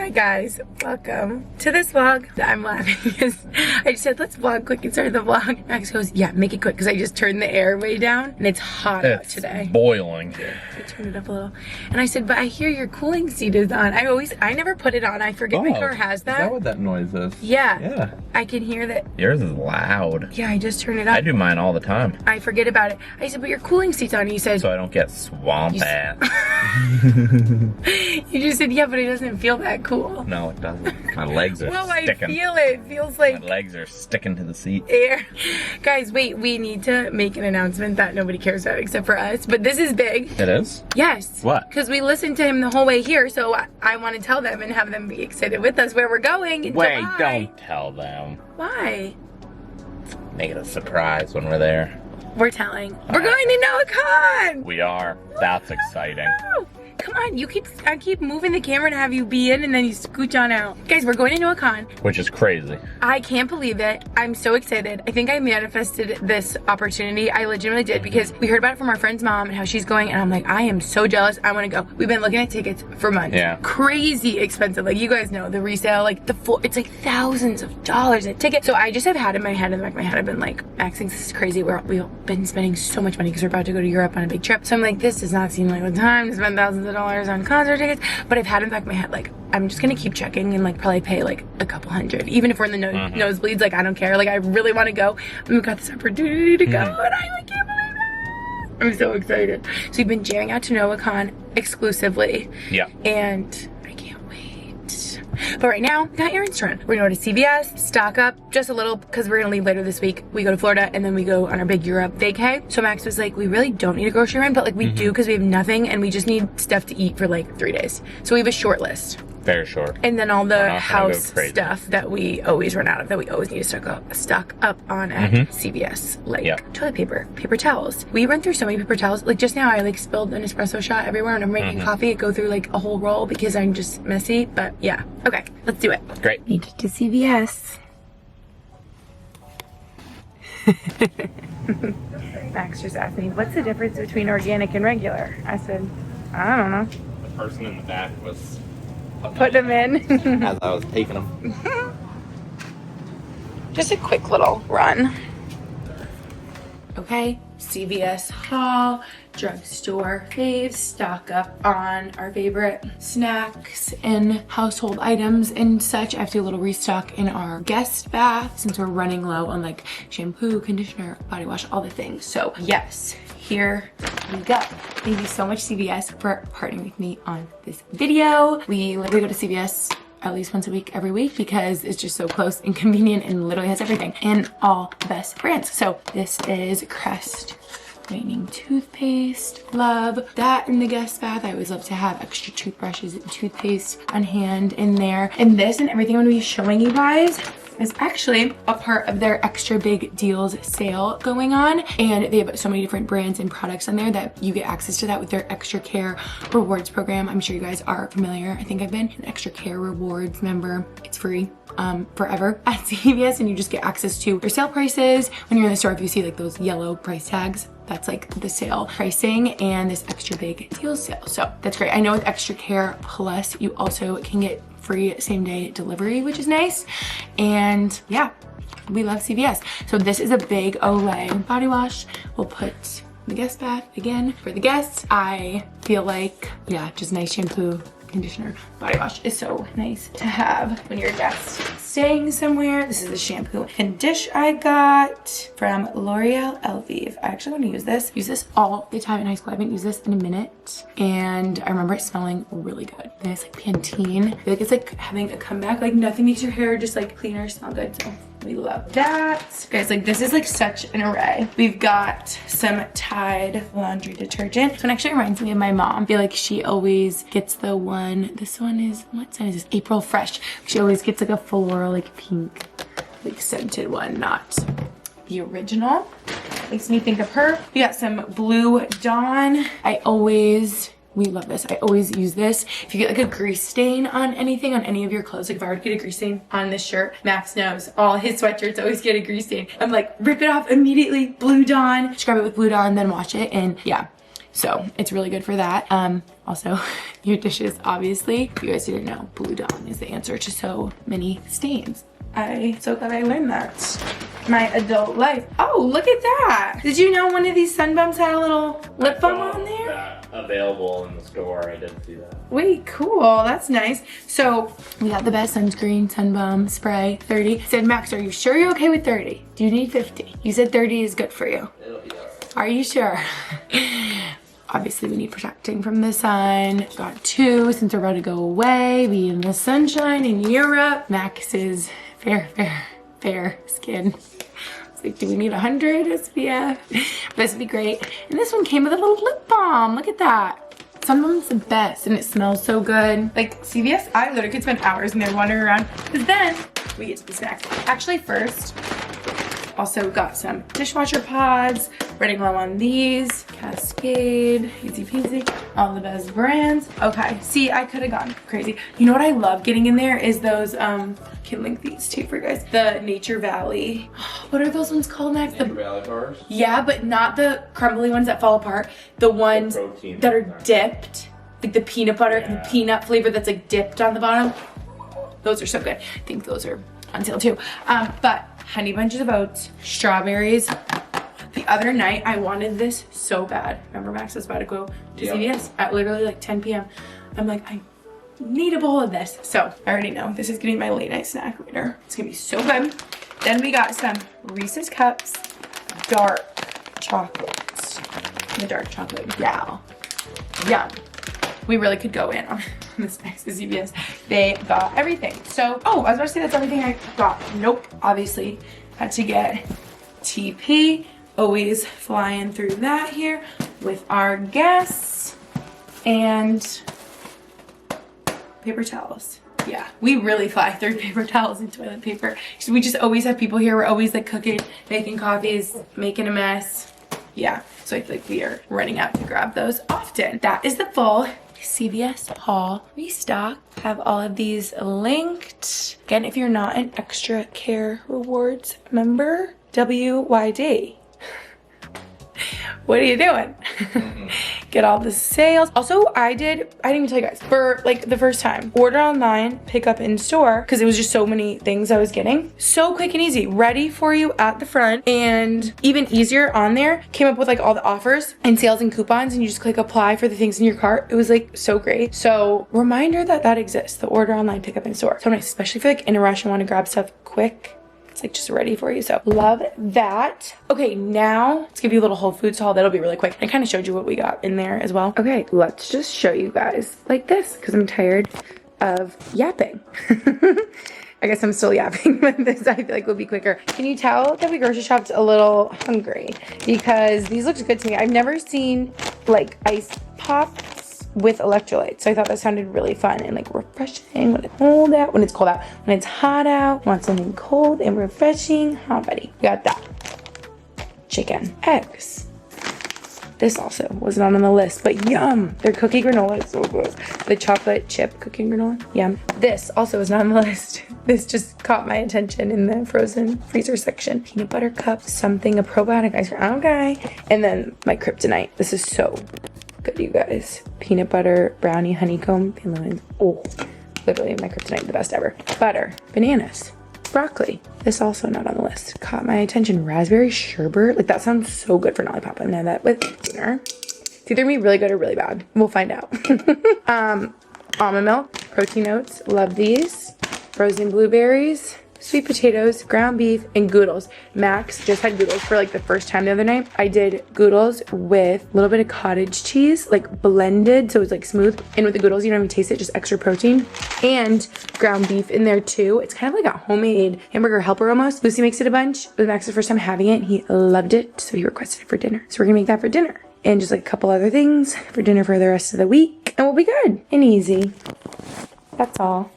Hi guys, welcome to this vlog. I'm laughing because I just said let's vlog quick and start the vlog. Max goes, yeah, make it quick because I just turned the air way down and it's hot out today. It's boiling. I turned it up a little. And I said, but I hear your cooling seat is on. I never put it on. I forget my car has that. Is that what that noise is? Yeah. Yeah. I can hear that. Yours is loud. Yeah, I just turned it up. I do mine all the time. I forget about it. I said, but your cooling seat's on. You said. So I don't get swamp ass. You just said, yeah, but it doesn't feel that cool. No, it doesn't. My legs are sticking. I feel it. It feels like my legs are sticking to the seat. Air. Guys, wait, we need to make an announcement that nobody cares about except for us, but this is big. It is? Yes. What? Because we listened to him the whole way here, so I want to tell them and have them be excited with us where we're going in Wait, July. don't tell them. Why? Make it a surprise when we're there. We're telling. We're going to NoahCon! We are. That's exciting. Woo! Come on, I keep moving the camera to have you be in and then you scooch on out. Guys, we're going to NoahCon. Which is crazy. I can't believe it. I'm so excited. I think I manifested this opportunity. I legitimately did because we heard about it from our friend's mom and how she's going and I'm like, I am so jealous. I want to go. We've been looking at tickets for months. Yeah. Crazy expensive. Like you guys know, the resale, like it's like thousands of dollars a ticket. So I just have had in my head, in the back of my head, I've been like, Max thinks this is crazy. We've been spending so much money because we're about to go to Europe on a big trip. So I'm like, this does not seem like the time to spend thousands of dollars on concert tickets, but I've had in the back of my head like I'm just gonna keep checking and like probably pay like a couple hundred, even if we're in the nosebleeds. Like I don't care. Like I really want to go. And we've got this opportunity to go, and I like, can't believe it. I'm so excited. So we've been jamming out to NoahCon exclusively. Yeah. And I can't wait. But right now, we got errands to run. We're gonna go to CVS, stock up just a little because we're gonna leave later this week. We go to Florida and then we go on our big Europe vacay. So Max was like, we really don't need a grocery run, but like we do because we have nothing and we just need stuff to eat for like 3 days. So we have a short list. Very short. And then all the house stuff that we always run out of, that we always need to stock up on at CVS. Like toilet paper, paper towels. We run through so many paper towels. Like just now I like spilled an espresso shot everywhere and I'm making coffee. I go through like a whole roll because I'm just messy. But yeah. Okay, let's do it. Great. Need to CVS. Max just asked me, what's the difference between organic and regular? I said, I don't know. The person in the back was Put them in. as I was taking them. Just a quick little run. Okay, CVS haul, drugstore faves, stock up on our favorite snacks and household items and such. I have to do a little restock in our guest bath since we're running low on like shampoo, conditioner, body wash, all the things. So yes, here we go. Thank you so much CVS for partnering with me on this video. We literally go to CVS at least once a week, every week, because it's just so close and convenient and literally has everything and all the best brands. So this is Crest whitening toothpaste. Love that in the guest bath. I always love to have extra toothbrushes and toothpaste on hand in there. And this and everything I'm gonna be showing you guys is actually a part of their extra big deals sale going on, and they have so many different brands and products on there that you get access to that with their extra care rewards program. I'm sure you guys are familiar. I think I've been an extra care rewards member. It's free forever at CVS, and you just get access to their sale prices. When you're in the store, if you see like those yellow price tags, that's like the sale pricing and this extra big deal sale. So that's great. I know with Extra Care Plus, you also can get free same day delivery, which is nice. And yeah, we love CVS. So this is a big Olay body wash. We'll put the guest bath again for the guests. I feel like, yeah, just nice shampoo, conditioner, body wash is so nice to have when you're just staying somewhere. This is the shampoo and dish I got from L'Oreal Elvive. I actually want to use this all the time in high school. I haven't used this in a minute and I remember it smelling really good. And it's like Pantene. I feel like it's like having a comeback. Like nothing makes your hair just like cleaner, smell good. So we love that. Guys, like this is like such an array. We've got some Tide laundry detergent. This one actually reminds me of my mom. I feel like she always gets the one, this one is, what scent is this? April Fresh. She always gets like a floral, like pink, like scented one, not the original. Makes me think of her. We got some Blue Dawn. We love this. I always use this. If you get like a grease stain on anything, on any of your clothes, like if I were to get a grease stain on this shirt, Max knows all his sweatshirts always get a grease stain. I'm like, rip it off immediately, Blue Dawn, scrub it with Blue Dawn, then wash it. And yeah, So it's really good for that. Also, your dishes, obviously. If you guys didn't know, Blue Dawn is the answer to so many stains. I'm so glad I learned that. My adult life. Oh, look at that. Did you know one of these sun bumps had a little lip balm on there? That available in the store. I did see that. Wait, cool. That's nice. So we got the best sunscreen, sun balm, spray, 30. Said, Max, are you sure you're okay with 30? Do you need 50? You said 30 is good for you. It'll be alright. Are you sure? Obviously, we need protecting from the sun. Got 2 since we're about to go away, be in the sunshine in Europe. Max is fair skin. It's like, do we need 100 SPF? This would be great. And this one came with a little lip balm. Look at that. Sun balm's the best, and it smells so good. Like CVS, I literally could spend hours in there wandering around, because then we get to the snacks. Actually, first, also got some dishwasher pods, running low on these, Cascade, easy peasy, all the best brands. Okay, see, I could have gone crazy. You know what I love getting in there is those, I can link these too for you guys. The Nature Valley. What are those ones called, Max? Nature Valley bars? Yeah, but not the crumbly ones that fall apart. The ones that are dipped, like the peanut butter, the peanut flavor that's like dipped on the bottom. Those are so good. I think those are on sale too. But honey bunches of oats, strawberries. The other night, I wanted this so bad. Remember, Max was about to go to CVS at literally like 10 p.m. I'm like, I need a bowl of this. So I already know this is gonna be my late night snack later. It's gonna be so good. Then we got some Reese's Cups dark chocolate. The dark chocolate, yeah. Yum. We really could go in on this next to CVS. They got everything. So, oh, I was about to say that's everything I got. Nope, obviously had to get TP. Always flying through that here with our guests and paper towels. Yeah, we really fly through paper towels and toilet paper. So we just always have people here. We're always like cooking, making coffees, making a mess. Yeah, so I feel like we are running out to grab those often. That is the full CVS haul restock. Have all of these linked. Again, if you're not an Extra Care Rewards member, WYD. What are you doing? Get all the sales. Also, I didn't even tell you guys, for like the first time, order online, pick up in store, because it was just so many things I was getting. So quick and easy, ready for you at the front, and even easier on there. Came up with like all the offers and sales and coupons, and you just click apply for the things in your cart. It was like so great. So reminder that exists, the order online, pick up in store. So nice, especially if you're like in a rush and want to grab stuff quick. It's like just ready for you, so love that. Okay, now let's give you a little Whole Foods haul. That'll be really quick. I kind of showed you what we got in there as well. Okay, let's just show you guys like this, because I'm tired of yapping. I guess I'm still yapping, but this I feel like will be quicker. Can you tell that we grocery shopped a little hungry? Because these looked good to me. I've never seen like ice pops with electrolytes, so I thought that sounded really fun and like refreshing when it's cold out, when it's cold out, when it's hot out. Want something cold and refreshing? Huh, buddy? Got that. Chicken, eggs. This also was not on the list, but yum. Their cookie granola is so good. The chocolate chip cookie granola, yum. This also was not on the list. This just caught my attention in the frozen freezer section. Peanut butter cup, something, a probiotic ice cream, okay. And then my kryptonite. This is so good, you guys. Peanut butter, brownie, honeycomb, and lemons. Oh, literally my kryptonite, the best ever. Butter, bananas, broccoli. This also not on the list. Caught my attention. Raspberry sherbet. Like that sounds so good for an lollipop. I'm gonna have that with dinner. It's either gonna be really good or really bad. We'll find out. Almond milk, protein oats. Love these. Frozen blueberries, sweet potatoes, ground beef, and goodles. Max just had goodles for like the first time the other night. I did goodles with a little bit of cottage cheese, like blended, so it was like smooth. And with the goodles, you don't even taste it, just extra protein. And ground beef in there too. It's kind of like a homemade hamburger helper almost. Lucy makes it a bunch. It was Max's first time having it. He loved it, so he requested it for dinner. So we're gonna make that for dinner. And just like a couple other things for dinner for the rest of the week. And we'll be good and easy. That's all.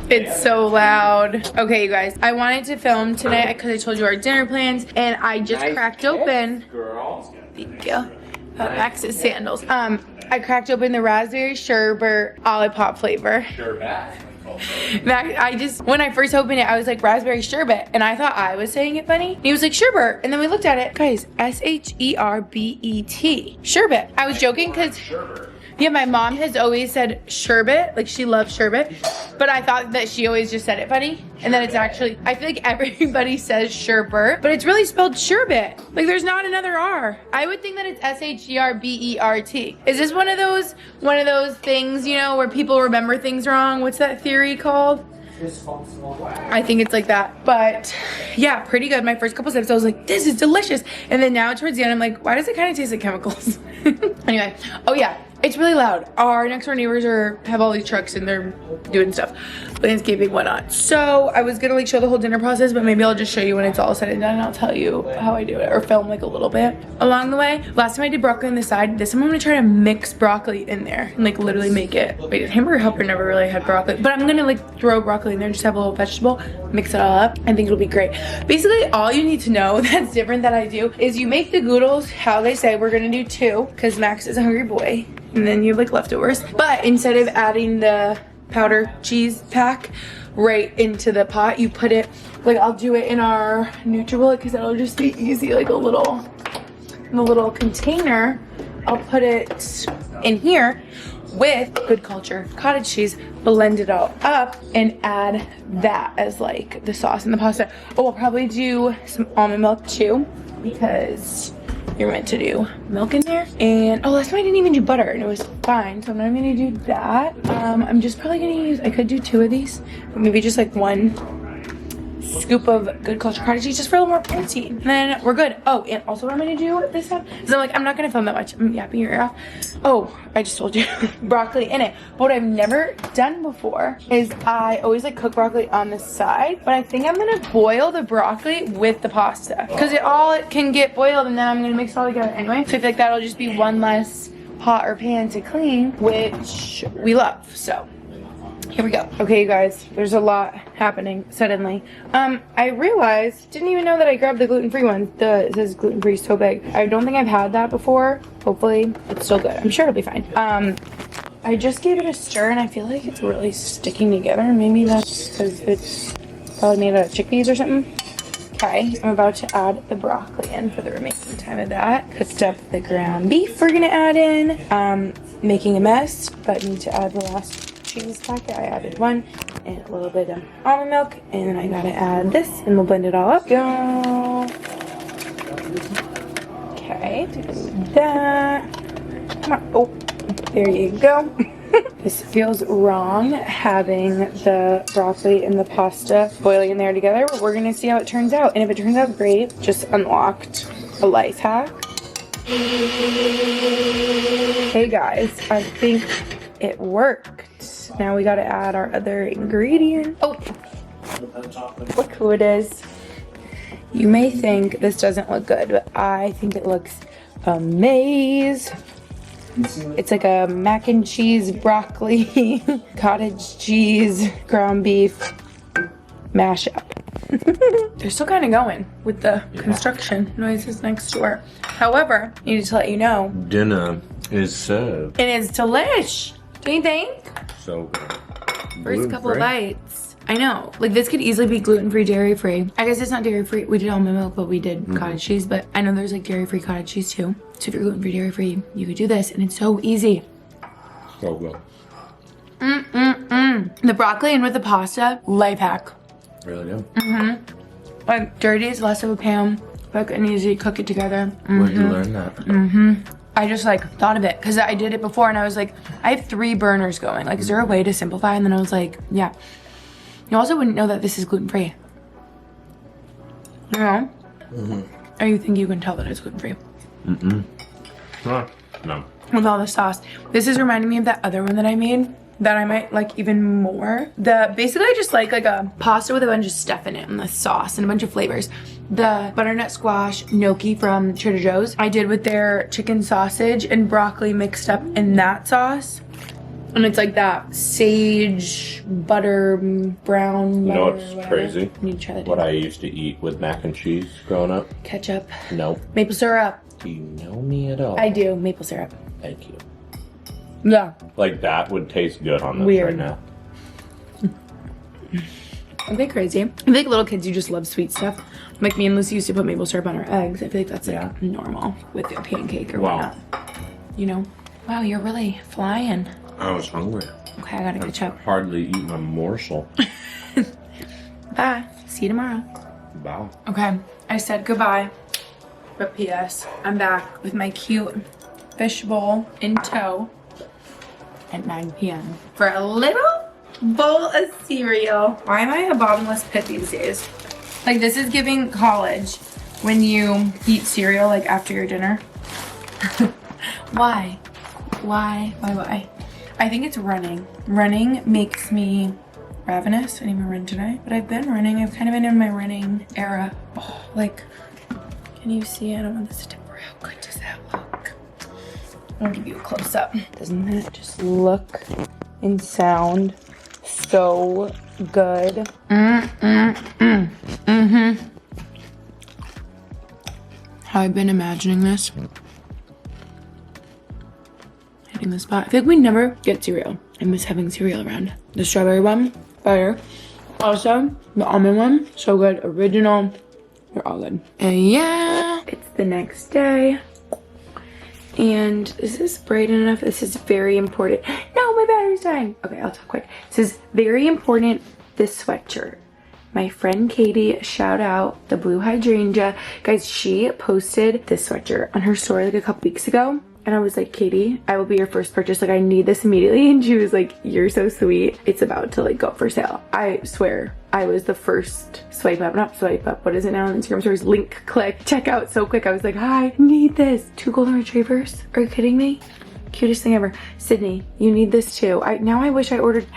It's so loud. Okay, you guys, I wanted to film tonight because I told you our dinner plans, and I just cracked open. Girl. Thank you. Max's sandals. I cracked open the raspberry sherbet Olipop flavor. Sherbet. Max, when I first opened it, I was like raspberry sherbet, and I thought I was saying it funny. And he was like sherbet, and then we looked at it, guys, sherbet, sherbet. I was joking because yeah, my mom has always said sherbet, like she loves sherbet, but I thought that she always just said it funny, and then it's actually, I feel like everybody says sherbet, but it's really spelled sherbet. Like there's not another R. I would think that it's sherbet. Is this one of those things, you know, where people remember things wrong? What's that theory called? I think it's like that. But yeah, pretty good. My first couple sips I was like, this is delicious, and then now towards the end I'm like, why does it kind of taste like chemicals? Anyway, oh yeah, it's really loud. Our next door neighbors have all these trucks and they're doing stuff, landscaping, whatnot. So I was gonna like show the whole dinner process, but maybe I'll just show you when it's all said and done, and I'll tell you how I do it, or film like a little bit along the way. Last time I did broccoli on the side. This time I'm gonna try to mix broccoli in there and like literally make it. Wait, Hamburger Helper never really had broccoli, but I'm gonna like throw broccoli in there and just have a little vegetable, mix it all up. I think it'll be great. Basically, all you need to know that's different that I do is you make the noodles how they say. We're gonna do 2 because Max is a hungry boy, and then you have like leftovers. But instead of adding the powder cheese pack right into the pot, you put it, like I'll do it in our NutriBullet because that'll just be easy, like in a little container. I'll put it in here with Good Culture cottage cheese, blend it all up, and add that as like the sauce in the pasta. Oh, I'll probably do some almond milk too because you're meant to do milk in there. And oh, last time I didn't even do butter and it was fine, so I'm not gonna do that. I'm just probably gonna use, I could do 2 of these, but maybe just like 1 scoop of Good Culture cottage cheese just for a little more protein, and then we're good. Oh, and also what I'm gonna do this time is I'm not gonna film that much. I'm yapping your ear off. Oh, I just told you. Broccoli in it. But what I've never done before is I always like cook broccoli on the side, but I think I'm gonna boil the broccoli with the pasta because it can get boiled, and then I'm gonna mix it all together anyway. So I feel like that'll just be one less pot or pan to clean, which we love. So here we go. Okay, you guys, there's a lot happening suddenly. I realized, didn't even know that I grabbed the gluten-free one. It says gluten-free so big. I don't think I've had that before. Hopefully it's still good. I'm sure it'll be fine. I just gave it a stir and I feel like it's really sticking together. Maybe that's because it's probably made out of chickpeas or something. Okay, I'm about to add the broccoli in for the remaining time of that. Cooked up the ground beef we're gonna add in. Making a mess, but need to add the last cheese packet. I added 1 and a little bit of almond milk, and then I gotta add this and we'll blend it all up. Go. Okay, do that. Come on. Oh, there you go. This feels wrong having the broccoli and the pasta boiling in there together, but we're gonna see how it turns out. And if it turns out great, just unlocked a life hack. Hey guys, I think it worked. Now we gotta add our other ingredient. Oh, look who it is. You may think this doesn't look good, but I think it looks amazing. It's like a mac and cheese, broccoli, cottage cheese, ground beef mashup. They're still kind of going with the construction noises next door. However, I needed to let you know. Dinner is served. And it's delish. Don't you think? So good. First couple of bites. I know. Like this could easily be gluten-free, dairy-free. I guess it's not dairy-free. We did almond milk, but we did cottage cheese. But I know there's like dairy-free cottage cheese too. So if you're gluten-free, dairy-free, you could do this. And it's so easy. So good. The broccoli in with the pasta, life hack. Really good. Like dirty is less of a pan. Quick and easy, cook it together. Where'd you learn that? I just like thought of it because I did it before and I was like, I have 3 burners going. Like, is there a way to simplify? And then I was like, yeah. You also wouldn't know that this is gluten-free. You know? Or you think you can tell that it's gluten-free? No. With all the sauce. This is reminding me of that other one that I made that I might like even more. Basically I just like a pasta with a bunch of stuff in it and the sauce and a bunch of flavors. The butternut squash gnocchi from Trader Joe's I did with their chicken sausage and broccoli mixed up in that sauce. And it's like that sage butter brown. You know what's crazy? I need to try that. What I used to eat with mac and cheese growing up? Ketchup. Nope. Maple syrup. Do you know me at all? I do. Maple syrup. Thank you. Yeah. Like that would taste good on this Weird. right now. Are they crazy? I feel like little kids, you just love sweet stuff. Like me and Lucy used to put maple syrup on our eggs. I feel like that's like normal with a pancake or whatnot. You know? Wow, you're really flying. I was hungry. Okay, I gotta catch up. Hardly eaten a morsel. Bye. See you tomorrow. Wow. Okay, I said goodbye. But P.S. I'm back with my cute fish bowl in tow at 9 p.m. for a little bowl of cereal. Why am I a bottomless pit these days? Like, this is giving college when you eat cereal like after your dinner. Why? Why? I think it's running. Running makes me ravenous. I didn't even run today, but I've been running. I've kind of been in my running era. Oh, like, can you see? I don't want this to tip. How good does that look? I'll give you a close up. Doesn't that just look and sound so good? How I've been imagining this. Hitting the spot. I feel like we never get cereal. I miss having cereal around. The strawberry one, fire. Also, the almond one, so good. Original, they're all good. And yeah, it's the next day. And is this bright enough? This is very important. No, my battery's dying. Okay, I'll talk quick. This is very important, this sweatshirt. My friend Katie, shout out, the blue hydrangea. Guys, she posted this sweatshirt on her story like a couple weeks ago. And I was like, Katie, I will be your first purchase. Like, I need this immediately. And she was like, you're so sweet. It's about to like go up for sale. I swear, I was the first not swipe up. What is it now on Instagram stories? Link, click, check out so quick. I was like, I need this. 2 golden retrievers. Are you kidding me? Cutest thing ever. Sydney, you need this too. I wish I ordered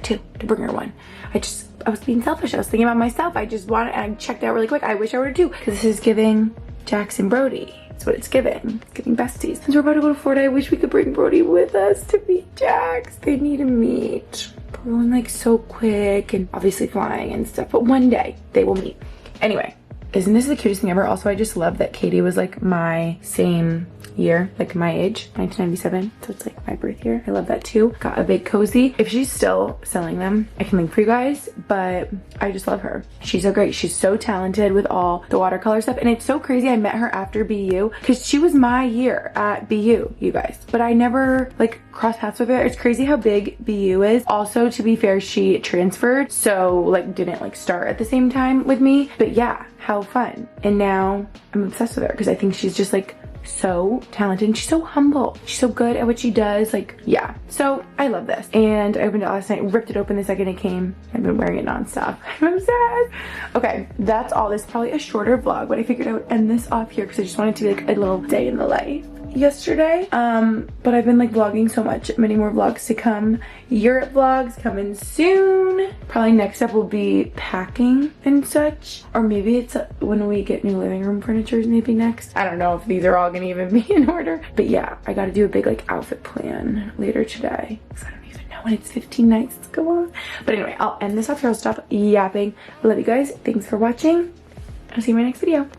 2 to bring her one. I was being selfish. I was thinking about myself. I checked out really quick. I wish I ordered 2 because this is giving Jackson Brody. That's what it's giving. It's giving besties. Since we're about to go to Florida, I wish we could bring Brody with us to meet Jax. They need to meet. But we're going like so quick and obviously flying and stuff. But one day they will meet. Anyway, isn't this the cutest thing ever? Also, I just love that Katie was like my same year, like my age, 1997. So it's like my birth year. I love that too. Got a big cozy. If she's still selling them, I can link for you guys, but I just love her. She's so great. She's so talented with all the watercolor stuff. And it's so crazy. I met her after BU because she was my year at BU, you guys, but I never like crossed paths with her. It's crazy how big BU is. Also, to be fair, she transferred, so like didn't like start at the same time with me, but yeah, how fun. And now I'm obsessed with her because I think she's just like so talented and she's so humble. She's so good at what she does. Like, yeah. So I love this. And I opened it last night, ripped it open the second it came. I've been wearing it nonstop. I'm obsessed. Okay, that's all. This is probably a shorter vlog, but I figured I would end this off here because I just wanted to be like a little day in the life yesterday. But I've been like vlogging so much. Many more vlogs to come. Europe vlogs coming soon. Probably next up will be packing and such, or maybe it's when we get new living room furniture, maybe next. I don't know if these are all gonna even be in order, but yeah, I gotta do a big like outfit plan later today because I don't even know when it's 15 nights to go on. But anyway, I'll end this off here. I'll stop yapping. I love you guys. Thanks for watching. I'll see you in my next video.